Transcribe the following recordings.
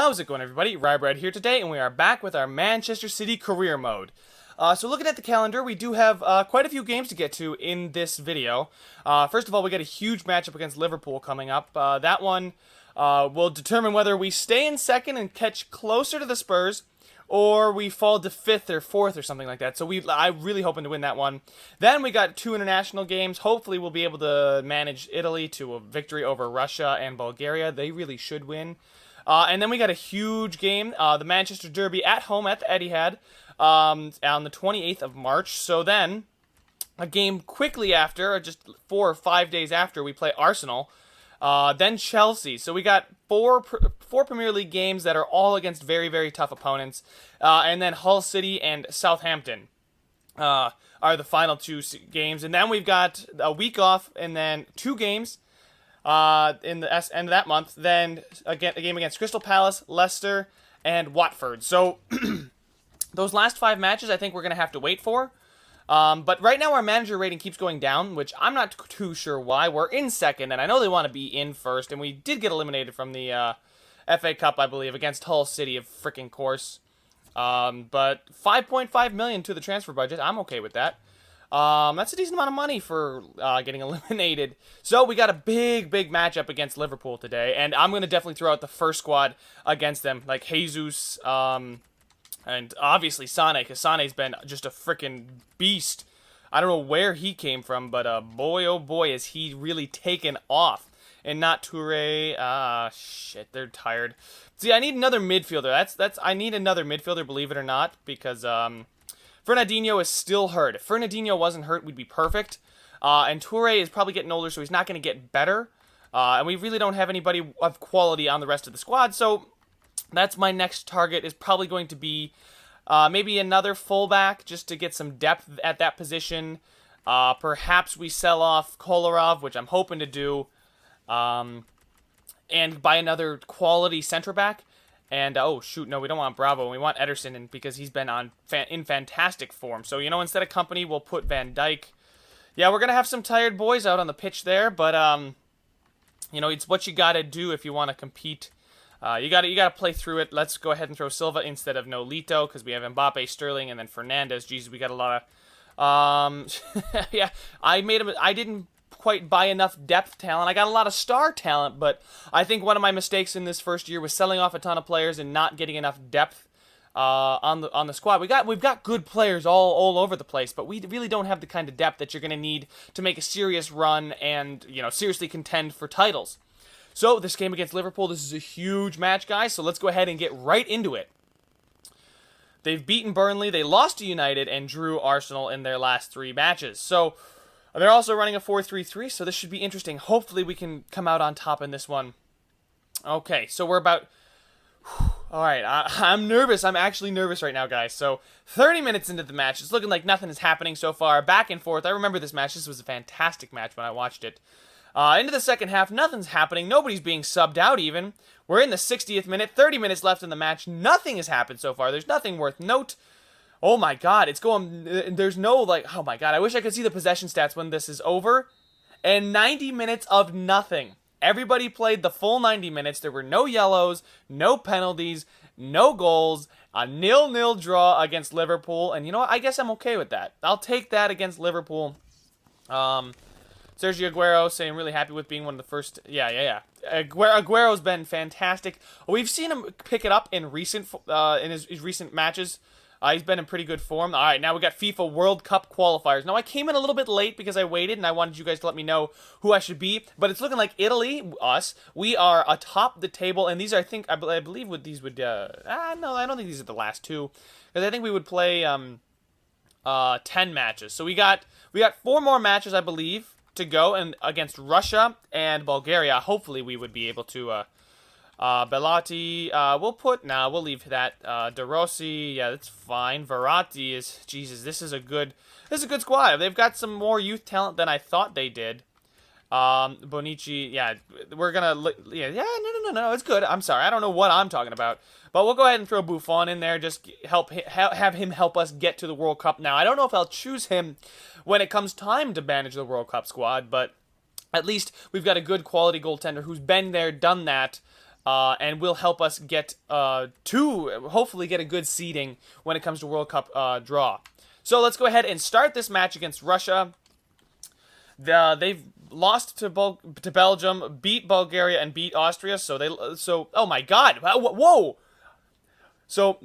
How's it going, everybody? Rybread here today, and we are back with our Manchester City career mode. So looking at the calendar, we do have quite a few games to get to in this video. First of all, we got a huge matchup against Liverpool coming up. That one will determine whether we stay in second and catch closer to the Spurs, or we fall to 5th or 4th or something like that. So I'm really hoping to win that one. Then we got 2 international games. Hopefully we'll be able to manage Italy to a victory over Russia and Bulgaria. They really should win. And then we got a huge game, the Manchester Derby at home at the Etihad on the 28th of March. So then, a game quickly after, just 4 or 5 days after, we play Arsenal. Then Chelsea. So we got four Premier League games that are all against very, very tough opponents. And then Hull City and Southampton are the final 2 games. And then we've got a week off and then 2 games in the end of that month. Then again, a game against Crystal Palace, Leicester, and Watford. So those last 5 matches I think we're going to have to wait for. But right now our manager rating keeps going down, which I'm not too sure why. We're in second, and I know they want to be in first, and we did get eliminated from the FA Cup, I believe, against Hull City, of freaking course. But 5.5 million to the transfer budget, I'm okay with that. That's a decent amount of money for getting eliminated. So we got a big matchup against Liverpool today, and I'm going to definitely throw out the first squad against them, like Jesus, and obviously Sane, because Sane's been just a freaking beast. I don't know where he came from, but boy, oh boy, is he really taken off. And not Toure. Shit, they're tired. See, I need another midfielder. I need another midfielder, believe it or not, because Fernandinho is still hurt. If Fernandinho wasn't hurt, we'd be perfect. And Toure is probably getting older, so he's not going to get better. And we really don't have anybody of quality on the rest of the squad, so that's my next target, is probably going to be maybe another fullback, just to get some depth at that position. Perhaps we sell off Kolarov, which I'm hoping to do, and buy another quality center back. And, oh, shoot, no, we don't want Bravo. We want Ederson because he's been in fantastic form. So, instead of Company, we'll put Van Dijk. Yeah, we're going to have some tired boys out on the pitch there, but, it's what you got to do if you want to compete. You got to play through it. Let's go ahead and throw Silva instead of Nolito, because we have Mbappe, Sterling, and then Fernandez. Jesus, we got a lot of... yeah, I didn't quite buy enough depth talent. I got a lot of star talent, but I think one of my mistakes in this first year was selling off a ton of players and not getting enough depth on the squad. We've got good players all over the place, but we really don't have the kind of depth that you're going to need to make a serious run and seriously contend for titles. So this game against Liverpool, this is a huge match, guys. So let's go ahead and get right into it. They've beaten Burnley, they lost to United, and drew Arsenal in their last 3 matches. So they're also running a 4-3-3, so this should be interesting. Hopefully we can come out on top in this one. Okay, so we're about... Alright, I'm nervous. I'm actually nervous right now, guys. So 30 minutes into the match. It's looking like nothing is happening so far. Back and forth. I remember this match. This was a fantastic match when I watched it. Into the second half, nothing's happening. Nobody's being subbed out even. We're in the 60th minute. 30 minutes left in the match. Nothing has happened so far. There's nothing worth note. Oh my god, it's going... There's no, oh my god, I wish I could see the possession stats when this is over. And 90 minutes of nothing. Everybody played the full 90 minutes. There were no yellows, no penalties, no goals, a 0-0 draw against Liverpool. And you know what? I guess I'm okay with that. I'll take that against Liverpool. Sergio Aguero saying really happy with being one of the first... Yeah. Aguero's been fantastic. We've seen him pick it up in his recent matches. He's been in pretty good form. All right, now we got FIFA World Cup qualifiers. Now, I came in a little bit late because I waited, and I wanted you guys to let me know who I should be. But it's looking like Italy, us, we are atop the table. And these are, I believe what these would... no, I don't think these are the last 2. Because I think we would play 10 matches. So we got 4 more matches, I believe, to go, and against Russia and Bulgaria. Hopefully we would be able to... Bellotti, we'll leave that. De Rossi, yeah, that's fine. Verratti is, Jesus, this is a good squad. They've got some more youth talent than I thought they did. Bonici, yeah, we're gonna, no, it's good. I'm sorry, I don't know what I'm talking about. But we'll go ahead and throw Buffon in there, just have him help us get to the World Cup. Now, I don't know if I'll choose him when it comes time to manage the World Cup squad, but at least we've got a good quality goaltender who's been there, done that. and will help us get hopefully get a good seeding when it comes to World Cup draw. So let's go ahead and start this match against Russia. They've lost to Belgium, beat Bulgaria, and beat Austria. So oh my God, whoa! So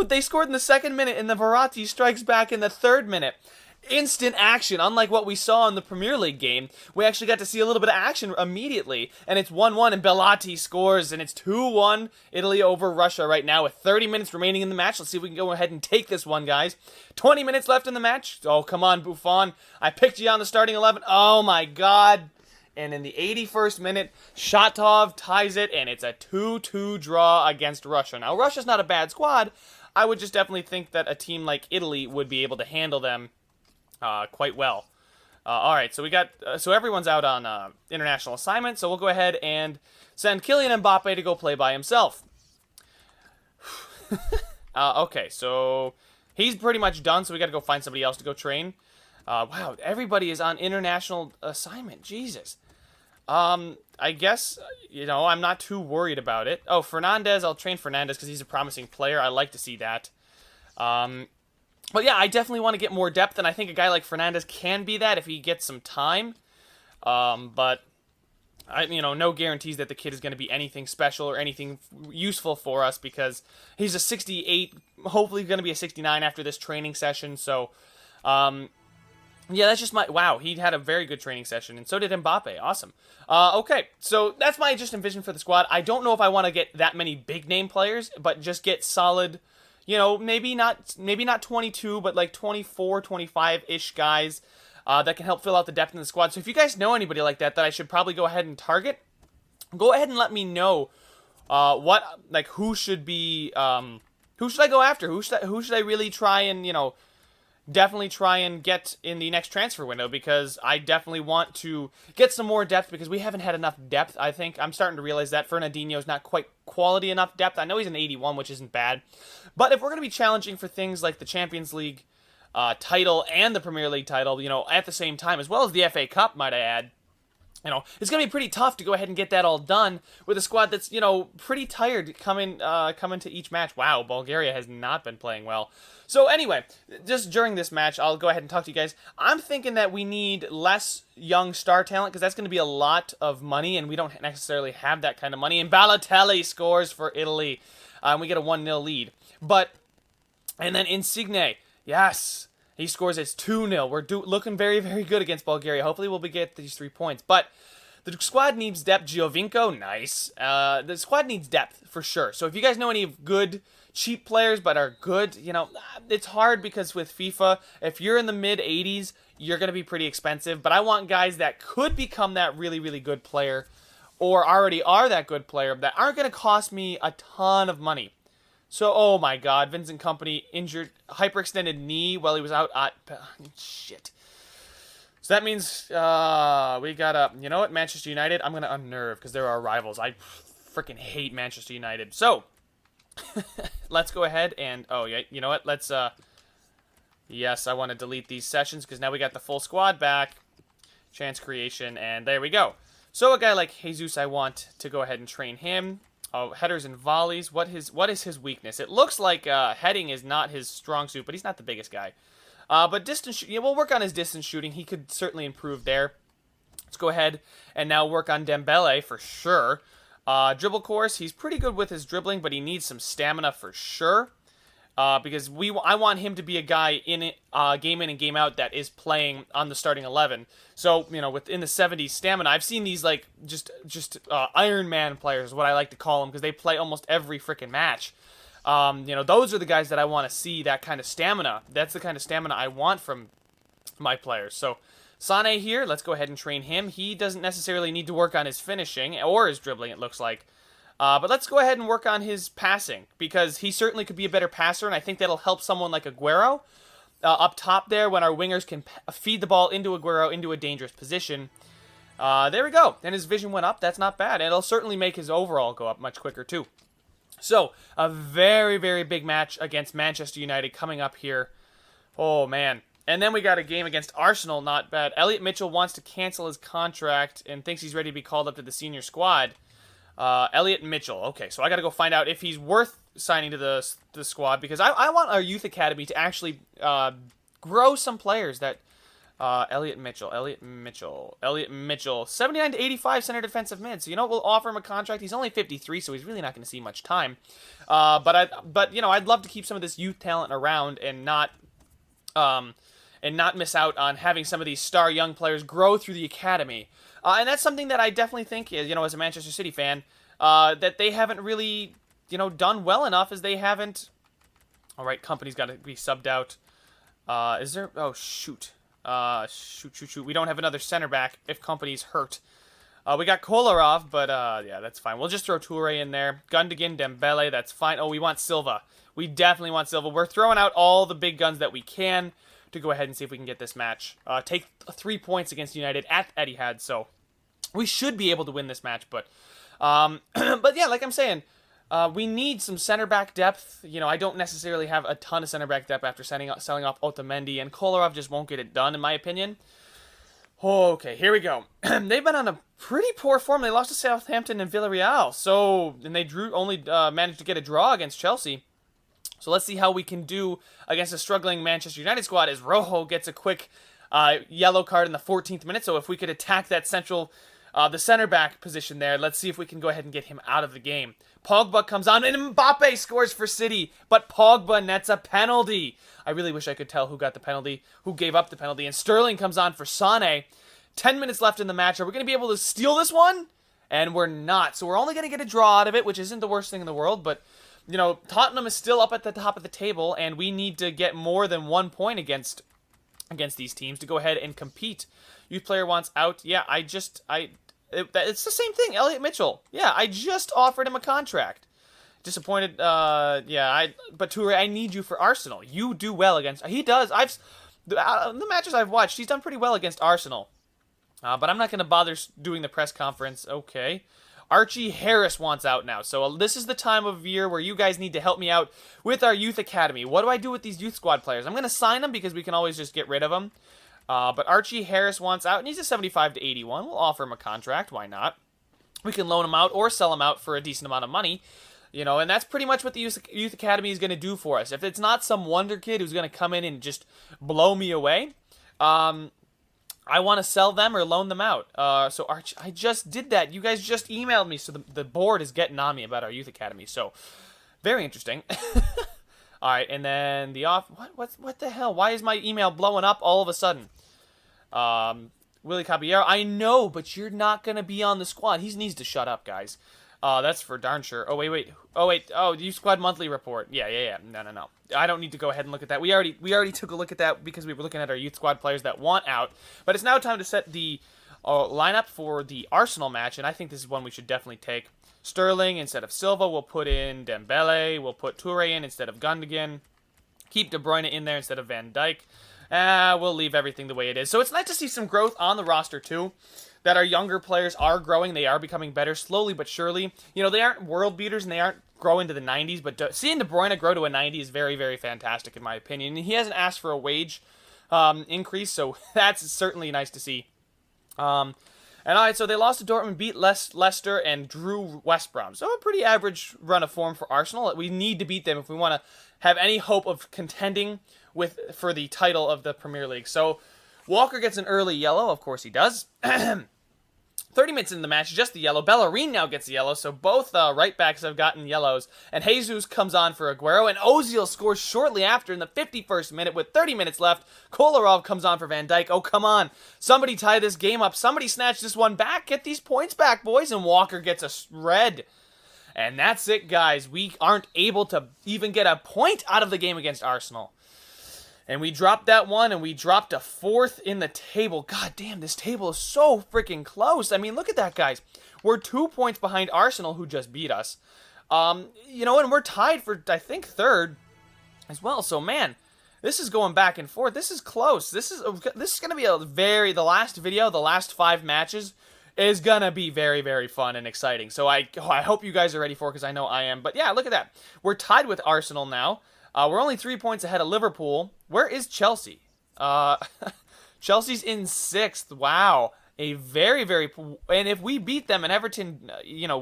they scored in the 2nd minute, and the Verratti strikes back in the 3rd minute. Instant action, unlike what we saw in the Premier League game. We actually got to see a little bit of action immediately, and it's 1-1, and Bellotti scores, and it's 2-1 Italy over Russia right now with 30 minutes remaining in the match. Let's see if we can go ahead and take this one, guys. 20 minutes left in the match. Oh, come on, Buffon. I picked you on the starting 11. Oh, my God. And in the 81st minute, Shatov ties it, and it's a 2-2 draw against Russia. Now, Russia's not a bad squad. I would just definitely think that a team like Italy would be able to handle them quite well. All right, so we got so everyone's out on international assignment, so we'll go ahead and send Kylian Mbappe to go play by himself. Okay, so he's pretty much done, so we got to go find somebody else to go train. Wow, everybody is on international assignment. Jesus. I guess, I'm not too worried about it. Oh, Fernandez, I'll train Fernandez because he's a promising player. I like to see that. But yeah, I definitely want to get more depth, and I think a guy like Fernandez can be that if he gets some time. But no guarantees that the kid is going to be anything special or anything useful for us because he's a 68, hopefully going to be a 69 after this training session. So, yeah, that's just wow, he had a very good training session, and so did Mbappe. Awesome. Okay, so that's my just envision for the squad. I don't know if I want to get that many big name players, but just get solid. Maybe not 22, but like 24, 25-ish guys that can help fill out the depth in the squad. So if you guys know anybody like that I should probably go ahead and target, go ahead and let me know who should be who should I go after? Who should I really try and definitely try and get in the next transfer window, because I definitely want to get some more depth because we haven't had enough depth. I think I'm starting to realize that Fernandinho's not quite quality enough depth. I know he's an 81, which isn't bad, but if we're going to be challenging for things like the Champions League title and the Premier League title, at the same time, as well as the FA Cup, might I add, it's going to be pretty tough to go ahead and get that all done with a squad that's, pretty tired coming to each match. Wow, Bulgaria has not been playing well. So anyway, just during this match, I'll go ahead and talk to you guys. I'm thinking that we need less young star talent because that's going to be a lot of money, and we don't necessarily have that kind of money. And Balotelli scores for Italy. We get a 1-0 lead. And then Insigne, yes, he scores. It's 2-0. We're looking very, very good against Bulgaria. Hopefully we'll get these 3 points. But the squad needs depth. Giovinco, nice. The squad needs depth for sure. So if you guys know any good cheap players but are good, it's hard because with FIFA, if you're in the mid-80s, you're going to be pretty expensive. But I want guys that could become that really, really good player or already are that good player that aren't going to cost me a ton of money. So, oh my God, Vincent Kompany injured, hyperextended knee while he was out at... Shit. So that means we got Manchester United. I'm going to unnerve because they're our rivals. I freaking hate Manchester United. So, let's go ahead and... Oh, yeah, you know what? Let's... Yes, I want to delete these sessions because now we got the full squad back. Chance creation, and there we go. So a guy like Jesus, I want to go ahead and train him. Oh, headers and volleys. What is his weakness? It looks like heading is not his strong suit, but he's not the biggest guy. But distance, we'll work on his distance shooting. He could certainly improve there. Let's go ahead and now work on Dembele for sure. Dribble course, he's pretty good with his dribbling, but he needs some stamina for sure. Because I want him to be a guy in it, game in and game out that is playing on the starting 11. So, within the 70s stamina, I've seen these like just Iron Man players, what I like to call them, because they play almost every freaking match. Those are the guys that I want to see, that kind of stamina. That's the kind of stamina I want from my players. So, Sane here, let's go ahead and train him. He doesn't necessarily need to work on his finishing or his dribbling, it looks like. But let's go ahead and work on his passing, because he certainly could be a better passer, and I think that'll help someone like Aguero up top there when our wingers can feed the ball into Aguero into a dangerous position. There we go. And his vision went up. That's not bad. And it'll certainly make his overall go up much quicker, too. So, a very, very big match against Manchester United coming up here. Oh, man. And then we got a game against Arsenal, not bad. Elliot Mitchell wants to cancel his contract and thinks he's ready to be called up to the senior squad. Elliot Mitchell. Okay, so I got to go find out if he's worth signing to the squad, because I want our youth academy to actually grow some players that. Elliot Mitchell, 79 to 85 center defensive mid. So, we'll offer him a contract. He's only 53, so he's really not going to see much time. But I'd love to keep some of this youth talent around and not miss out on having some of these star young players grow through the academy. And that's something that I definitely think, as a Manchester City fan, that they haven't really, done well enough, as they haven't. All right, company's got to be subbed out. Is there? Oh, shoot. Shoot. We don't have another center back if Company's hurt. We got Kolarov, but, yeah, that's fine. We'll just throw Toure in there. Gundogan, Dembele, that's fine. Oh, we want Silva. We definitely want Silva. We're throwing out all the big guns that we can to go ahead and see if we can get this match. Take 3 points against United at Etihad, so we should be able to win this match, but, but yeah, like I'm saying, we need some center back depth. I don't necessarily have a ton of center back depth after selling off Otamendi, and Kolarov just won't get it done, in my opinion. Okay, here we go. They've been on a pretty poor form. They lost to Southampton and Villarreal, and they only managed to get a draw against Chelsea. So let's see how we can do against a struggling Manchester United squad, as Rojo gets a quick yellow card in the 14th minute. So if we could attack that the center back position there, let's see if we can go ahead and get him out of the game. Pogba comes on, and Mbappe scores for City, but Pogba nets a penalty. I really wish I could tell who got the penalty, who gave up the penalty, and Sterling comes on for Sané. 10 minutes left in the match. Are we going to be able to steal this one? And we're not. So we're only going to get a draw out of it, which isn't the worst thing in the world, but, Tottenham is still up at the top of the table, and we need to get more than 1 point against these teams to go ahead and compete. Youth player wants out. Yeah, it's the same thing. Elliot Mitchell. Yeah, I just offered him a contract. Disappointed. But Toure, I need you for Arsenal. You do well against. He does. The matches I've watched, he's done pretty well against Arsenal. But I'm not going to bother doing the press conference. Okay. Archie Harris wants out now. So this is the time of year where you guys need to help me out with our youth academy. What do I do with these youth squad players? I'm going to sign them because we can always just get rid of them. But Archie Harris wants out, and he's a 75 to 81. We'll offer him a contract. Why not? We can loan him out or sell him out for a decent amount of money. And that's pretty much what the Youth Academy is going to do for us. If it's not some wonder kid who's going to come in and just blow me away, I want to sell them or loan them out. So Archie, I just did that. You guys just emailed me, so the board is getting on me about our Youth Academy. So, very interesting. All right, and then what the hell? Why is my email blowing up all of a sudden? Willie Caballero, I know, but you're not going to be on the squad. He needs to shut up, guys. That's for darn sure. Oh, wait. Oh, youth squad monthly report. Yeah. No. I don't need to go ahead and look at that. We already took a look at that because we were looking at our youth squad players that want out. But it's now time to set the lineup for the Arsenal match, and I think this is one we should definitely take. Sterling instead of Silva. We'll put in Dembele. We'll put Toure in instead of Gundogan. Keep De Bruyne in there instead of Van Dijk. We'll leave everything the way it is. So it's nice to see some growth on the roster, too. That our younger players are growing. They are becoming better slowly but surely. They aren't world beaters and they aren't growing to the 90s, but seeing De Bruyne grow to a 90 is very, very fantastic in my opinion. And he hasn't asked for a wage increase, so that's certainly nice to see. And all right, so they lost to Dortmund, beat Leicester, and drew West Brom. So a pretty average run of form for Arsenal. We need to beat them if we want to have any hope of contending for the title of the Premier League. So Walker gets an early yellow. Of course he does. 30 minutes into the match, just the yellow. Bellerin now gets the yellow, so both right backs have gotten yellows. And Jesus comes on for Aguero, and Ozil scores shortly after in the 51st minute with 30 minutes left. Kolarov comes on for Van Dijk. Oh, come on. Somebody tie this game up. Somebody snatch this one back. Get these points back, boys. And Walker gets a red. And that's it, guys. We aren't able to even get a point out of the game against Arsenal. And we dropped that one, and we dropped a fourth in the table. God damn, this table is so freaking close. I mean, look at that, guys. We're 2 points behind Arsenal, who just beat us. And we're tied for, I think, third as well. So, man, this is going back and forth. This is close. This is going to be the last video, the last 5 matches is going to be very, very fun and exciting. So I hope you guys are ready for it, because I know I am. But, yeah, look at that. We're tied with Arsenal now. We're only 3 points ahead of Liverpool. Where is Chelsea? Chelsea's in 6th. Wow. a very, very, and if we beat them and Everton,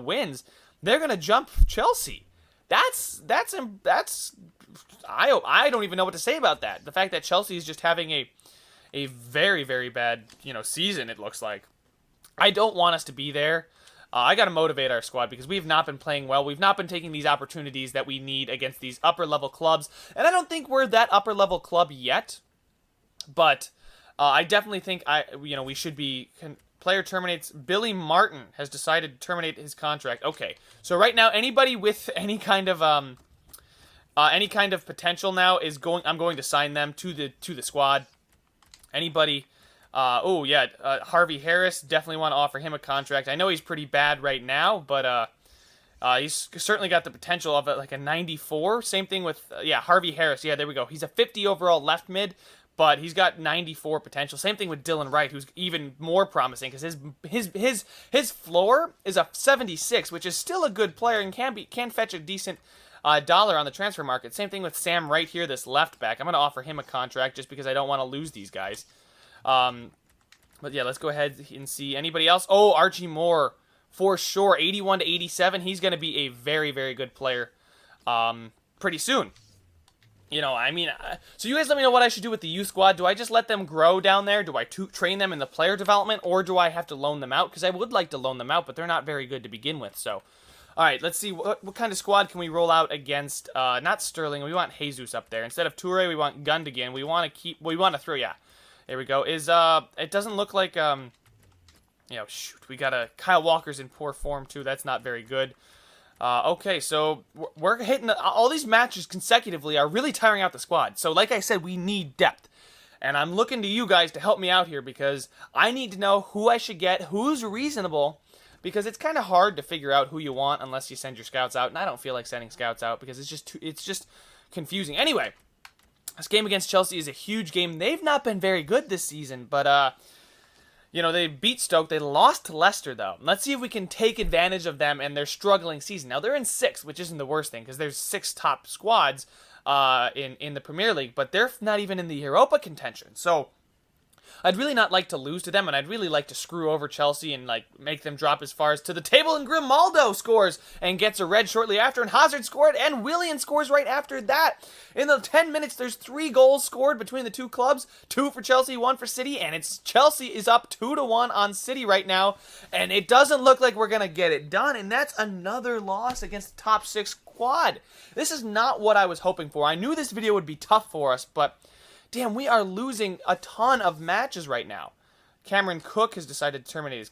wins, they're gonna jump Chelsea. I don't even know what to say about that. The fact that Chelsea is just having a very, very bad, season, it looks like. I don't want us to be there. I got to motivate our squad because we've not been playing well. We've not been taking these opportunities that we need against these upper-level clubs. And I don't think we're that upper-level club yet. But I definitely think we should be... Player terminates. Billy Martin has decided to terminate his contract. Okay, so right now, anybody with any kind of potential now I'm going to sign them to the squad. Anybody... Harvey Harris, definitely want to offer him a contract. I know he's pretty bad right now, but he's certainly got the potential of like a 94. Same thing with, Harvey Harris. Yeah, there we go. He's a 50 overall left mid, but he's got 94 potential. Same thing with Dylan Wright, who's even more promising because his floor is a 76, which is still a good player and can fetch a decent dollar on the transfer market. Same thing with Sam Wright here, this left back. I'm going to offer him a contract just because I don't want to lose these guys. But yeah, let's go ahead and see anybody else. Oh, Archie Moore, for sure, 81 to 87. He's going to be a very, very good player pretty soon. So you guys let me know what I should do with the youth squad. Do I just let them grow down there? Do I train them in the player development, or do I have to loan them out? Because I would like to loan them out, but they're not very good to begin with. So, all right, let's see what kind of squad can we roll out against. Not Sterling. We want Jesus up there instead of Toure. We want Gundogan. We want to throw. Yeah. There we go. It doesn't look like, we got Kyle Walker's in poor form, too. That's not very good. Okay, so we're hitting, all these matches consecutively are really tiring out the squad. So, like I said, we need depth. And I'm looking to you guys to help me out here because I need to know who I should get, who's reasonable, because it's kind of hard to figure out who you want unless you send your scouts out. And I don't feel like sending scouts out because it's just confusing. Anyway. This game against Chelsea is a huge game. They've not been very good this season, but, they beat Stoke. They lost to Leicester, though. Let's see if we can take advantage of them and their struggling season. Now, they're in 6th, which isn't the worst thing, because there's 6 top squads in the Premier League, but they're not even in the Europa contention. So, I'd really not like to lose to them, and I'd really like to screw over Chelsea and make them drop as far as to the table. And Grimaldo scores and gets a red shortly after, and Hazard scored, and Willian scores right after that. In the 10 minutes, there's 3 goals scored between the two clubs, 2 for Chelsea, 1 for City, and Chelsea is up 2-1 on City right now, and it doesn't look like we're gonna get it done. And that's another loss against the top 6 squad. This is not what I was hoping for. I knew this video would be tough for us, but damn, we are losing a ton of matches right now. Cameron Cook has decided to terminate his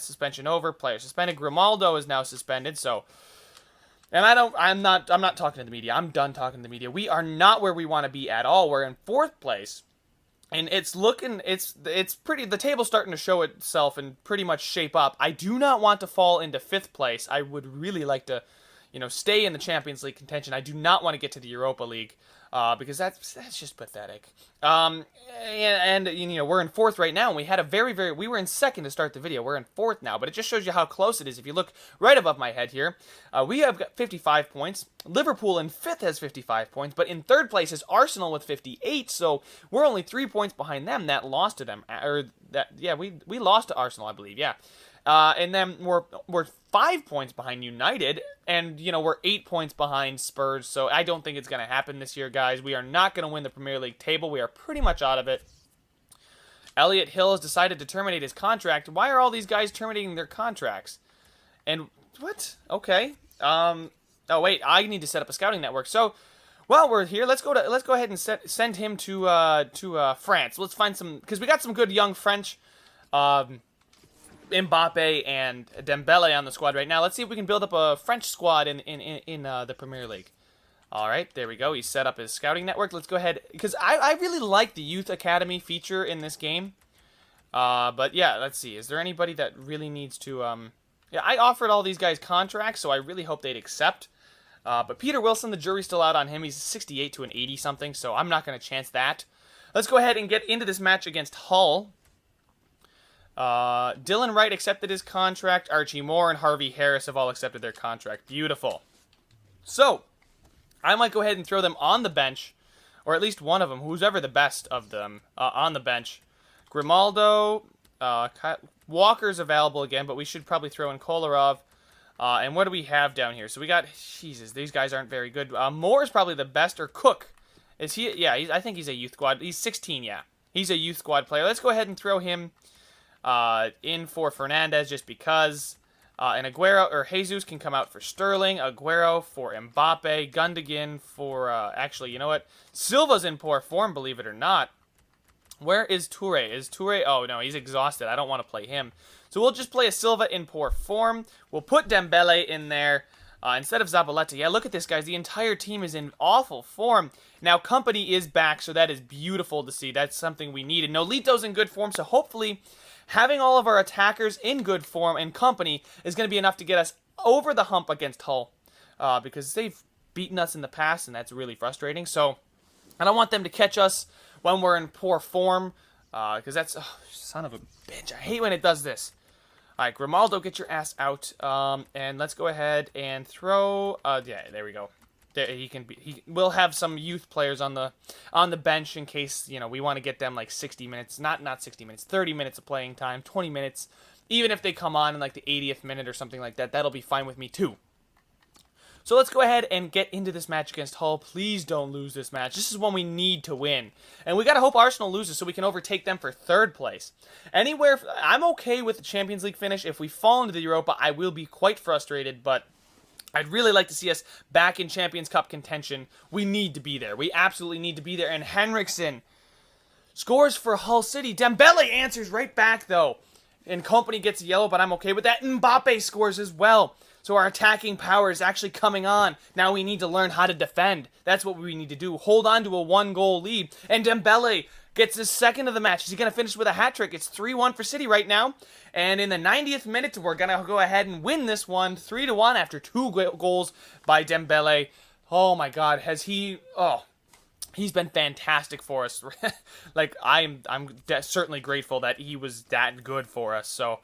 suspension over. Player suspended. Grimaldo is now suspended. So, and I'm not talking to the media. I'm done talking to the media. We are not where we want to be at all. We're in 4th place, and it's pretty. The table's starting to show itself and pretty much shape up. I do not want to fall into 5th place. I would really like to, stay in the Champions League contention. I do not want to get to the Europa League. Because that's just pathetic. And we're in 4th right now, and we had we were in 2nd to start the video. We're in 4th now, but it just shows you how close it is. If you look right above my head here, we have got 55 points. Liverpool in 5th has 55 points, but in 3rd place is Arsenal with 58, so we're only 3 points behind them. That lost to them, we lost to Arsenal, I believe, yeah. And then we're 5 points behind United, and, we're 8 points behind Spurs, so I don't think it's going to happen this year, guys. We are not going to win the Premier League table. We are pretty much out of it. Elliot Hill has decided to terminate his contract. Why are all these guys terminating their contracts? And, what? Okay. Oh, wait, I need to set up a scouting network. So, while we're here, let's go ahead and send him to France. Let's find some, because we got some good young French, Mbappe and Dembele on the squad right now. Let's see if we can build up a French squad in the Premier League. All right, there we go. He set up his scouting network. Let's go ahead, because I really like the Youth Academy feature in this game. But yeah, let's see. Is there anybody that really needs to... I offered all these guys contracts, so I really hope they'd accept. But Peter Wilson, the jury's still out on him. He's 68 to an 80-something, so I'm not going to chance that. Let's go ahead and get into this match against Hull. Dylan Wright accepted his contract. Archie Moore and Harvey Harris have all accepted their contract. Beautiful. So, I might go ahead and throw them on the bench, or at least one of them, who's ever the best of them, on the bench. Grimaldo, Walker's available again, but we should probably throw in Kolarov. And what do we have down here? So we got, Jesus, these guys aren't very good. Moore is probably the best, or Cook. Is he? Yeah, I think he's a youth squad. He's 16, yeah. He's a youth squad player. Let's go ahead and throw him in for Fernandez just because. And Aguero, or Jesus can come out for Sterling. Aguero for Mbappe. Gundogan for, actually, you know what? Silva's in poor form, believe it or not. Where is Toure? Is Toure? Oh, no, he's exhausted. I don't want to play him. So we'll just play a Silva in poor form. We'll put Dembele in there instead of Zabaleta. Yeah, look at this, guys. The entire team is in awful form. Now, Company is back, so that is beautiful to see. That's something we needed. Nolito's in good form, so hopefully having all of our attackers in good form and Company is going to be enough to get us over the hump against Hull because they've beaten us in the past, and that's really frustrating. So I don't want them to catch us when we're in poor form because that's... Oh, son of a bitch. I hate when it does this. All right, Grimaldo, get your ass out. And let's go ahead and throw... yeah, there we go. There, we'll have some youth players on the bench in case, you know, we want to get them like 60 minutes. Not 60 minutes, 30 minutes of playing time, 20 minutes. Even if they come on in like the 80th minute or something like that, that'll be fine with me too. So let's go ahead and get into this match against Hull. Please don't lose this match. This is one we need to win. And we got to hope Arsenal loses so we can overtake them for third place. Anywhere, I'm okay with the Champions League finish. If we fall into the Europa, I will be quite frustrated, but I'd really like to see us back in Champions Cup contention. We need to be there. We absolutely need to be there. And Henriksen scores for Hull City. Dembele answers right back, though. And Company gets a yellow, but I'm okay with that. Mbappe scores as well. So our attacking power is actually coming on. Now we need to learn how to defend. That's what we need to do. Hold on to a 1-goal lead. And Dembele gets his second of the match. Is he going to finish with a hat-trick? It's 3-1 for City right now. And in the 90th minute, we're going to go ahead and win this one 3-1 after 2 goals by Dembele. Oh my God, has he... Oh, he's been fantastic for us. Like, I'm certainly grateful that he was that good for us. So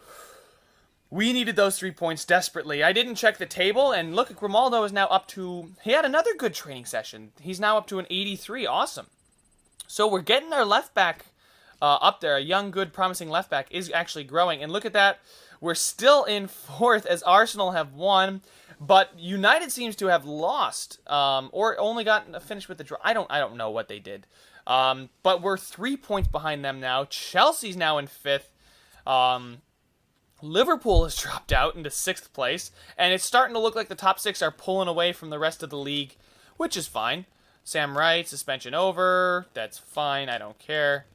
we needed those 3 points desperately. I didn't check the table, and look, Grimaldo is now up to... He had another good training session. He's now up to an 83. Awesome. So we're getting our left back up there. A young, good, promising left back is actually growing. And look at that. We're still in 4th as Arsenal have won. But United seems to have lost, or only gotten finished with the draw. I don't know what they did. But we're 3 points behind them now. Chelsea's now in 5th. Liverpool has dropped out into 6th place, and it's starting to look like the top 6 are pulling away from the rest of the league, which is fine. Sam Wright, suspension over. That's fine. I don't care.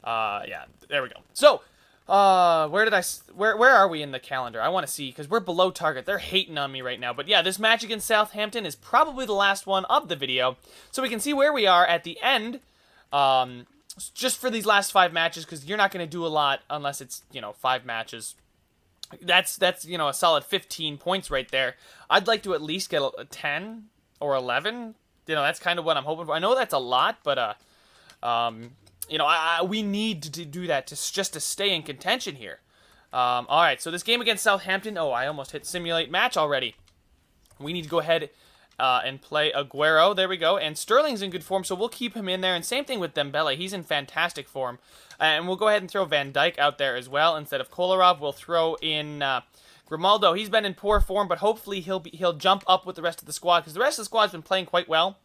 Yeah, there we go. So, where are we in the calendar? I want to see, because we're below target. They're hating on me right now. But yeah, this match against Southampton is probably the last one of the video. So we can see where we are at the end, just for these last 5 matches, because you're not going to do a lot unless it's, 5 matches. That's a solid 15 points right there. I'd like to at least get a 10 or 11. That's kind of what I'm hoping for. I know that's a lot, but, we need to do that just to stay in contention here. All right, so this game against Southampton. Oh, I almost hit simulate match already. We need to go ahead and play Aguero. There we go. And Sterling's in good form, so we'll keep him in there. And same thing with Dembele. He's in fantastic form. And we'll go ahead and throw Van Dijk out there as well. Instead of Kolarov, we'll throw in Grimaldo. He's been in poor form, but hopefully he'll jump up with the rest of the squad, because the rest of the squad's been playing quite well.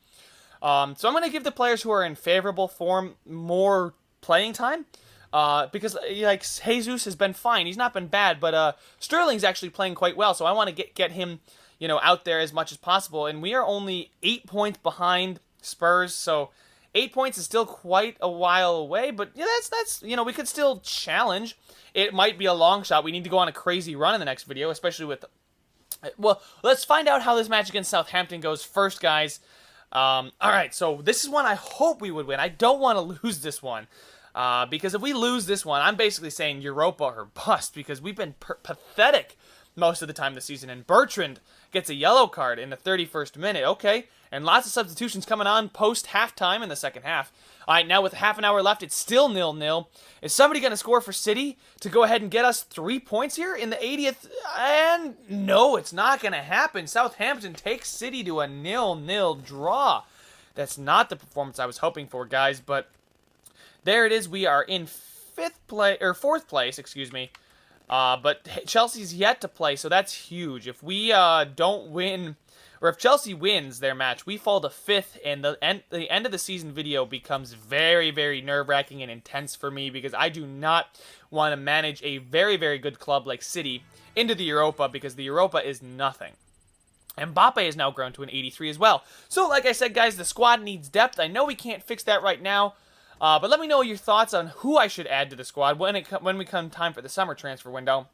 So I'm going to give the players who are in favorable form more playing time. Because, like, Jesus has been fine. He's not been bad, but Sterling's actually playing quite well. So I want to get him, out there as much as possible. And we are only 8 points behind Spurs, so 8 points is still quite a while away. But yeah, that's we could still challenge. It might be a long shot. We need to go on a crazy run in the next video, especially with... Well, let's find out how this match against Southampton goes first, guys. All right, so this is one I hope we would win. I don't want to lose this one. Because if we lose this one, I'm basically saying Europa or bust, because we've been pathetic most of the time this season. And Bertrand gets a yellow card in the 31st minute. Okay, and lots of substitutions coming on post-halftime in the second half. All right, now with half an hour left, it's still 0-0. Is somebody going to score for City to go ahead and get us 3 points here in the 80th? And no, it's not going to happen. Southampton takes City to a 0-0 draw. That's not the performance I was hoping for, guys, but... There it is. We are in fourth place, excuse me. But Chelsea's yet to play, so that's huge. If we don't win, or if Chelsea wins their match, we fall to 5th, and the end of the season video becomes very, very nerve-wracking and intense for me because I do not want to manage a very, very good club like City into the Europa because the Europa is nothing. Mbappe has now grown to an 83 as well. So, like I said, guys, the squad needs depth. I know we can't fix that right now, but let me know your thoughts on who I should add to the squad when we come time for the summer transfer window.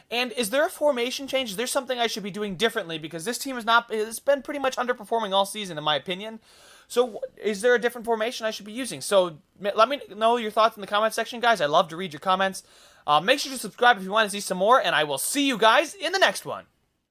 And is there a formation change? Is there something I should be doing differently? Because this team it's been pretty much underperforming all season, in my opinion. So, is there a different formation I should be using? So, let me know your thoughts in the comment section, guys. I love to read your comments. Make sure to subscribe if you want to see some more, and I will see you guys in the next one.